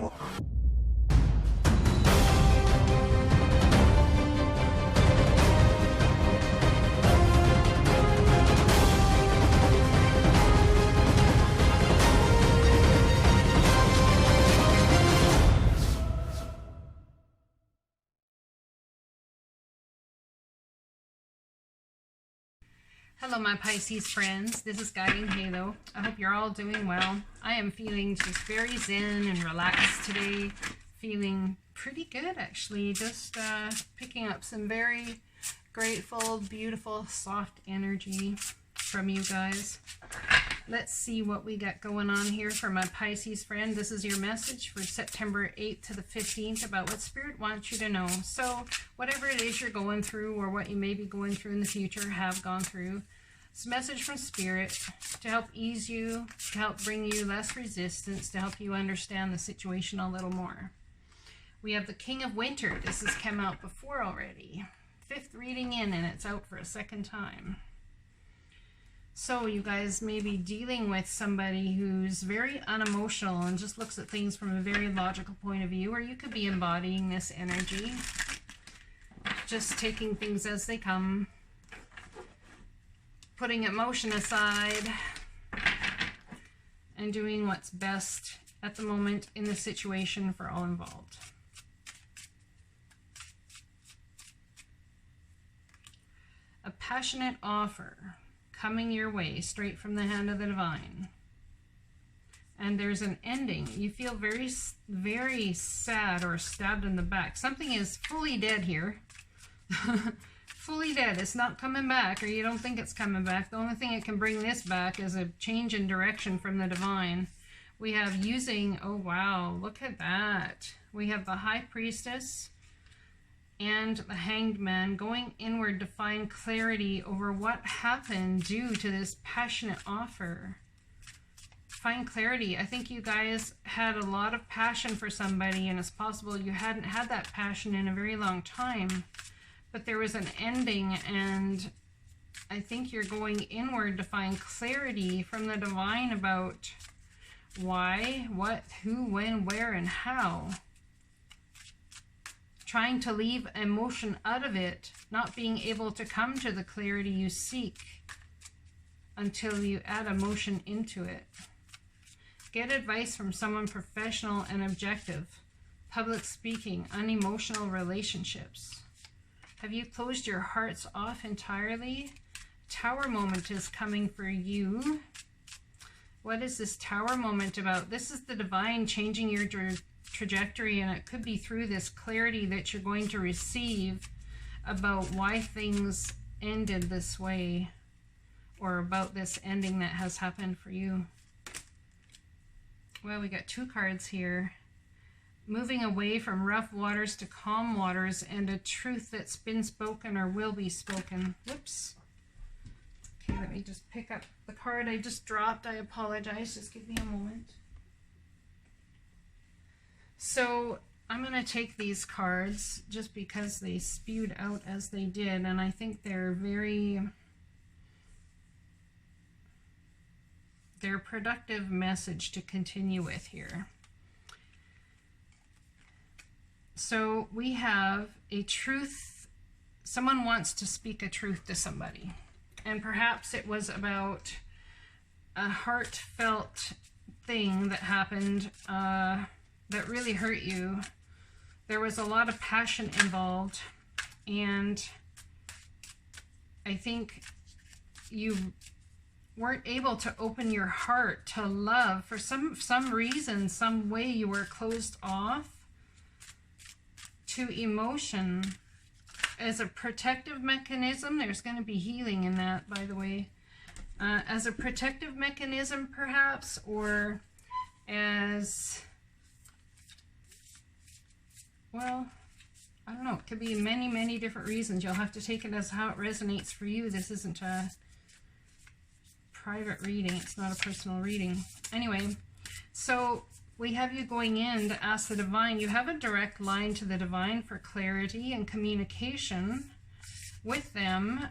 Hello my Pisces friends, this is Guidinghalo. I hope you're all doing well. I am feeling just very zen and relaxed today. Feeling pretty good actually, just picking up some very grateful, beautiful, soft energy from you guys. Let's see what we got going on here for my Pisces friend. This is your message for September 8th to the 15th about what Spirit wants you to know. So whatever it is you're going through or what you may be going through in the future, have gone through, it's a message from Spirit to help ease you, to help bring you less resistance, to help you understand the situation a little more. We have the King of Winter. This has come out before already. 5th reading in, and it's out for a 2nd time. So you guys may be dealing with somebody who's very unemotional and just looks at things from a very logical point of view, or you could be embodying this energy, just taking things as they come, putting emotion aside, and doing what's best at the moment in the situation for all involved. A passionate offer coming your way straight from the hand of the divine, and there's an ending. You feel very, very sad or stabbed in the back. Something is fully dead here. Fully dead. It's not coming back, or you don't think it's coming back. The only thing that can bring this back is a change in direction from the divine. We have using, oh wow, look at that. We have the High Priestess and the Hanged Man going inward to find clarity over what happened due to this passionate offer. Find clarity. I think you guys had a lot of passion for somebody, and it's possible you hadn't had that passion in a very long time, but there was an ending, and I think you're going inward to find clarity from the divine about why, what, who, when, where, and how. Trying to leave emotion out of it, not being able to come to the clarity you seek until you add emotion into it. Get advice from someone professional and objective. Public speaking, unemotional relationships. Have you closed your hearts off entirely? Tower moment is coming for you. What is this Tower moment about? This is the divine changing your trajectory, and it could be through this clarity that you're going to receive about why things ended this way, or about this ending that has happened for you. Well, we got 2 cards here. Moving away from rough waters to calm waters, and a truth that's been spoken or will be spoken. Whoops. Okay, let me just pick up the card I just dropped. I apologize. Just give me a moment. So I'm going to take these cards just because they spewed out as they did, and I think they're a productive message to continue with here. So we have a truth. Someone wants to speak a truth to somebody, and perhaps it was about a heartfelt thing that happened that really hurt you. There was a lot of passion involved, and I think you weren't able to open your heart to love. For some reason, some way, you were closed off to emotion. As a protective mechanism, there's going to be healing in that, by the way. As a protective mechanism, perhaps, or as, well, I don't know. It could be many, many different reasons. You'll have to take it as how it resonates for you. This isn't a private reading. It's not a personal reading. Anyway, so we have you going in to ask the divine. You have a direct line to the divine for clarity and communication with them.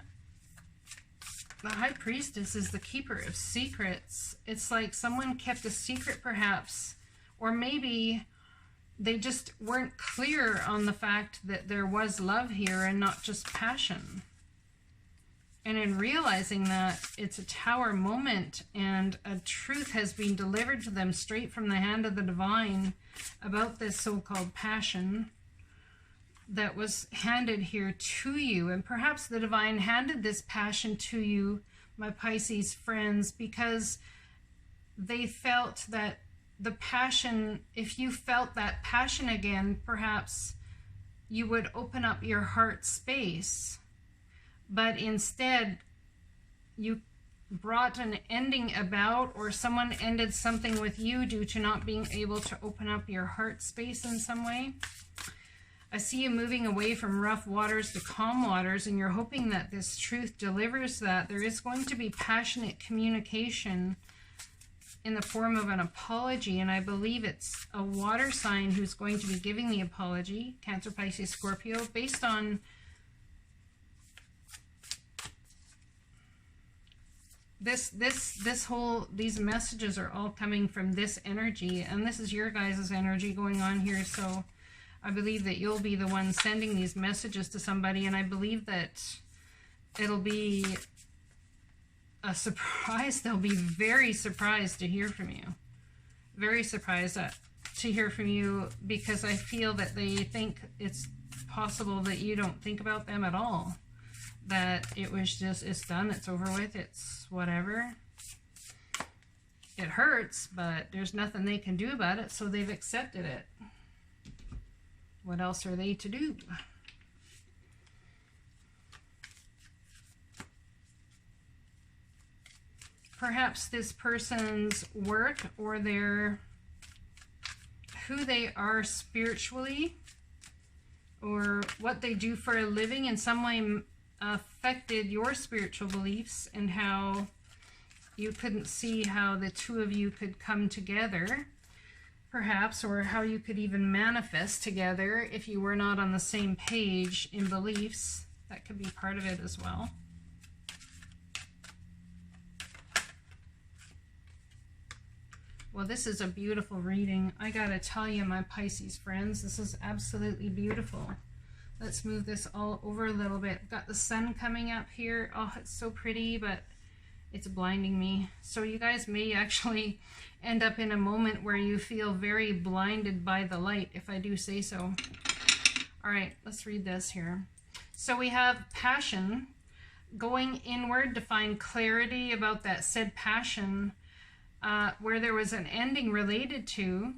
The High Priestess is the keeper of secrets. It's like someone kept a secret, perhaps, or maybe they just weren't clear on the fact that there was love here and not just passion. And in realizing that, it's a tower moment, and a truth has been delivered to them straight from the hand of the divine about this so-called passion that was handed here to you. And perhaps the divine handed this passion to you, my Pisces friends, because they felt that the passion, if you felt that passion again, perhaps you would open up your heart space. But instead, you brought an ending about, or someone ended something with you due to not being able to open up your heart space in some way. I see you moving away from rough waters to calm waters, and you're hoping that this truth delivers that. There is going to be passionate communication in the form of an apology, and I believe it's a water sign who's going to be giving the apology, Cancer, Pisces, Scorpio, based on these messages are all coming from this energy, and this is your guys' energy going on here. So I believe that you'll be the one sending these messages to somebody, and I believe that it'll be a surprise. They'll be very surprised to hear from you. Very surprised to hear from you, because I feel that they think it's possible that you don't think about them at all. That it was just, it's done, it's over with, it's whatever. It hurts, but there's nothing they can do about it, so they've accepted it. What else are they to do? Perhaps this person's work, or who they are spiritually, or what they do for a living in some way affected your spiritual beliefs, and how you couldn't see how the two of you could come together, perhaps, or how you could even manifest together if you were not on the same page in beliefs. That could be part of it as well. Well, this is a beautiful reading. I gotta tell you, my Pisces friends, this is absolutely beautiful. Let's move this all over a little bit. Got the sun coming up here. Oh, it's so pretty, but it's blinding me. So you guys may actually end up in a moment where you feel very blinded by the light, if I do say so. All right, let's read this here. So we have passion, going inward to find clarity about that said passion, where there was an ending related to,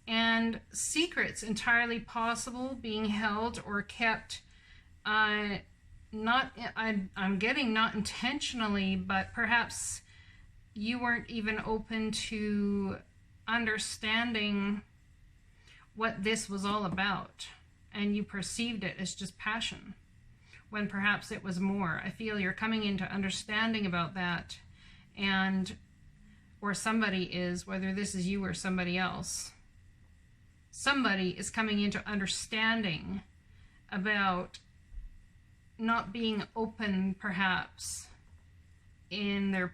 and secrets entirely possible being held or kept, I'm getting not intentionally, but perhaps you weren't even open to understanding what this was all about, and you perceived it as just passion, when perhaps it was more. I feel you're coming into understanding about that, and or somebody is, whether this is you or somebody else, somebody is coming into understanding about not being open, perhaps, in their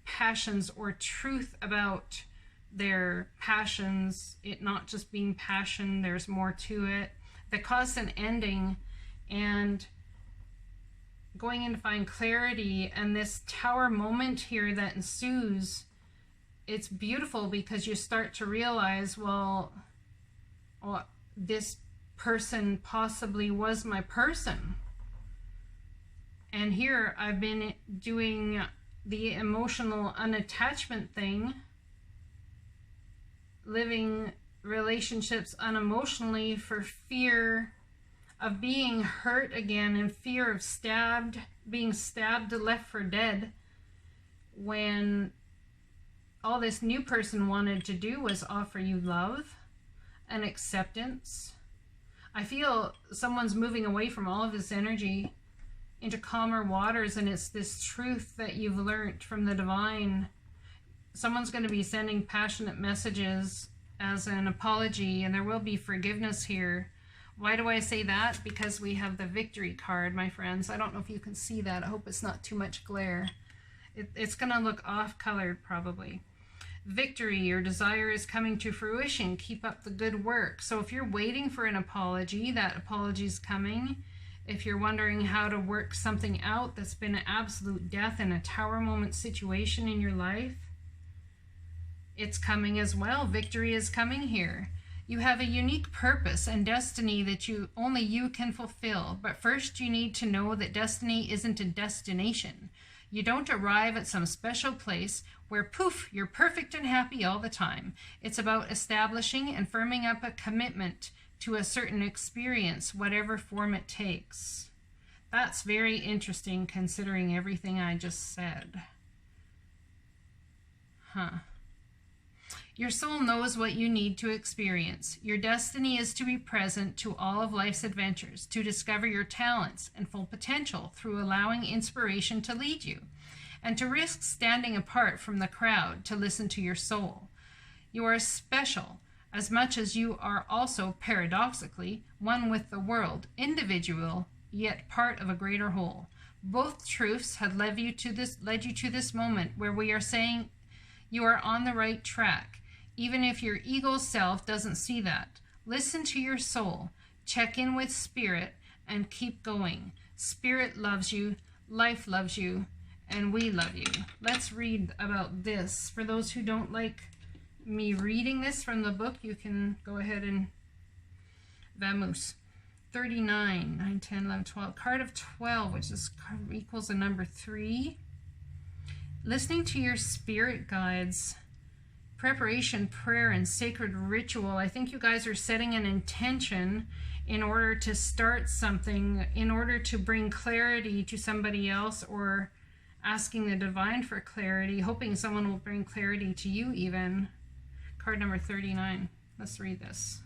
passions, or truth about their passions, it not just being passion, there's more to it, that caused an ending, and going in to find clarity. And this tower moment here that ensues, it's beautiful, because you start to realize, well, this person possibly was my person. And here I've been doing the emotional unattachment thing, living relationships unemotionally for fear of being hurt again, and fear of being stabbed, left for dead, when all this new person wanted to do was offer you love and acceptance. I feel someone's moving away from all of this energy into calmer waters, and it's this truth that you've learned from the divine. Someone's going to be sending passionate messages as an apology, and there will be forgiveness here. Why do I say that? Because we have the victory card, my friends. I don't know if you can see that. I hope it's not too much glare. It's going to look off-colored probably. Victory, your desire is coming to fruition. Keep up the good work. So if you're waiting for an apology, that apology is coming. If you're wondering how to work something out that's been an absolute death in a tower moment situation in your life, it's coming as well. Victory is coming here. You have a unique purpose and destiny that only you can fulfill. But first you need to know that destiny isn't a destination. You don't arrive at some special place where, poof, you're perfect and happy all the time. It's about establishing and firming up a commitment to a certain experience, whatever form it takes. That's very interesting considering everything I just said. Your soul knows what you need to experience. Your destiny is to be present to all of life's adventures, to discover your talents and full potential through allowing inspiration to lead you, and to risk standing apart from the crowd to listen to your soul. You are special as much as you are also, paradoxically, one with the world, individual, yet part of a greater whole. Both truths have led you to this moment where we are saying you are on the right track. Even if your ego self doesn't see that, listen to your soul, check in with spirit, and keep going. Spirit loves you, life loves you, and we love you. Let's read about this. For those who don't like me reading this from the book, you can go ahead and vamos. 39, 9, 10, 11, 12. Card of 12, which is equals a number 3. Listening to your spirit guides. Preparation, prayer, and sacred ritual. I think you guys are setting an intention in order to start something, in order to bring clarity to somebody else, or asking the divine for clarity, hoping someone will bring clarity to you even. Card number 39. Let's read this.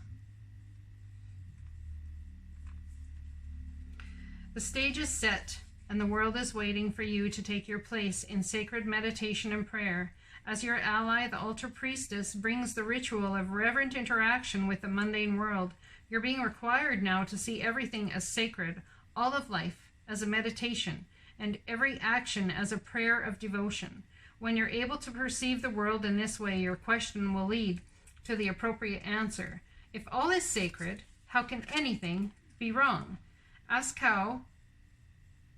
The stage is set, and the world is waiting for you to take your place in sacred meditation and prayer. As your ally, the altar priestess brings the ritual of reverent interaction with the mundane world. You're being required now to see everything as sacred, all of life as a meditation, and every action as a prayer of devotion. When you're able to perceive the world in this way, your question will lead to the appropriate answer. If all is sacred, how can anything be wrong? Ask how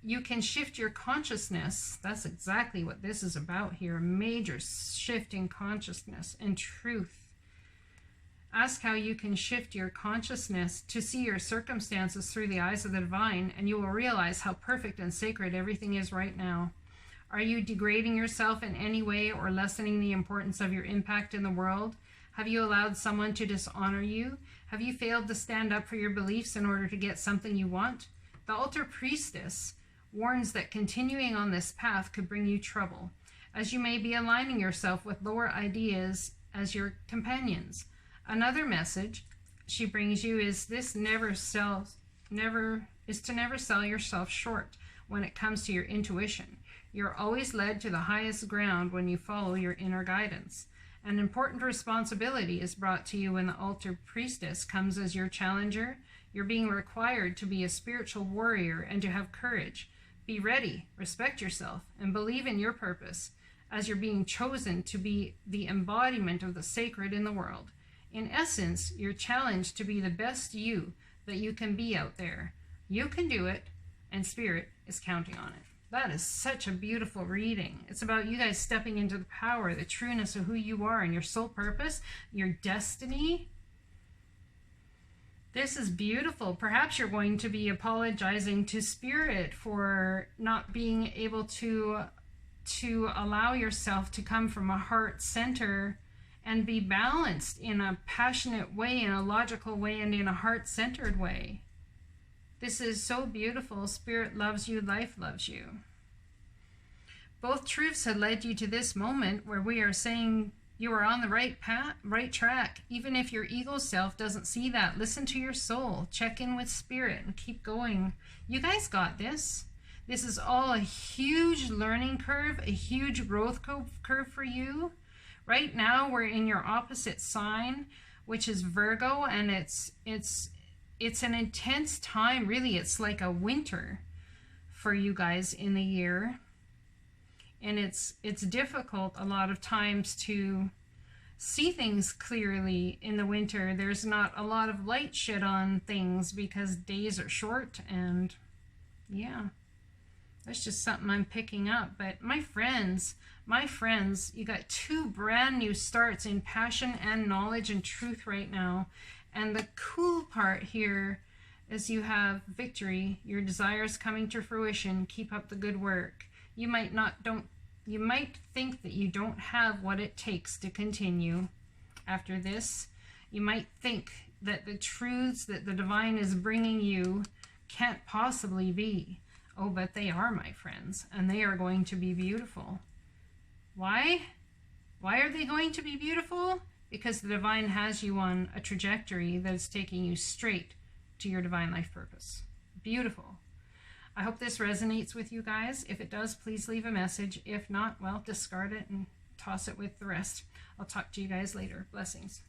you can shift your consciousness. That's exactly what this is about here, a major shift in consciousness and truth. Ask how you can shift your consciousness to see your circumstances through the eyes of the divine, and you will realize how perfect and sacred everything is right now. Are you degrading yourself in any way or lessening the importance of your impact in the world? Have you allowed someone to dishonor you? Have you failed to stand up for your beliefs in order to get something you want? The altar priestess warns that continuing on this path could bring you trouble, as you may be aligning yourself with lower ideas as your companions. Another message she brings you is to never sell yourself short when it comes to your intuition. You're always led to the highest ground when you follow your inner guidance. An important responsibility is brought to you when the altar priestess comes as your challenger. You're being required to be a spiritual warrior and to have courage. Be ready, respect yourself, and believe in your purpose, as you're being chosen to be the embodiment of the sacred in the world. In essence, you're challenged to be the best you that you can be out there. You can do it, and Spirit is counting on it. That is such a beautiful reading. It's about you guys stepping into the power, the trueness of who you are and your soul purpose, your destiny. This is beautiful. Perhaps you're going to be apologizing to Spirit for not being able to allow yourself to come from a heart center and be balanced in a passionate way, in a logical way, and in a heart-centered way. This is so beautiful. Spirit loves you, life loves you. Both truths have led you to this moment where we are saying you are on the right path, right track. Even if your ego self doesn't see that, listen to your soul, check in with Spirit, and keep going. You guys got this. This is all a huge learning curve, a huge growth curve for you. Right now, we're in your opposite sign, which is Virgo, and it's an intense time. Really, it's like a winter for you guys in the year. And it's difficult a lot of times to see things clearly in the winter. There's not a lot of light shed on things because days are short, and yeah, that's just something I'm picking up. But my friends, you got 2 brand new starts in passion and knowledge and truth right now. And the cool part here is you have victory, your desires coming to fruition. Keep up the good work. You might think that you don't have what it takes to continue after this. You might think that the truths that the divine is bringing you can't possibly be. Oh, but they are, my friends, and they are going to be beautiful. Why? Why are they going to be beautiful? Because the divine has you on a trajectory that is taking you straight to your divine life purpose. Beautiful. I hope this resonates with you guys. If it does, please leave a message. If not, well, discard it and toss it with the rest. I'll talk to you guys later. Blessings.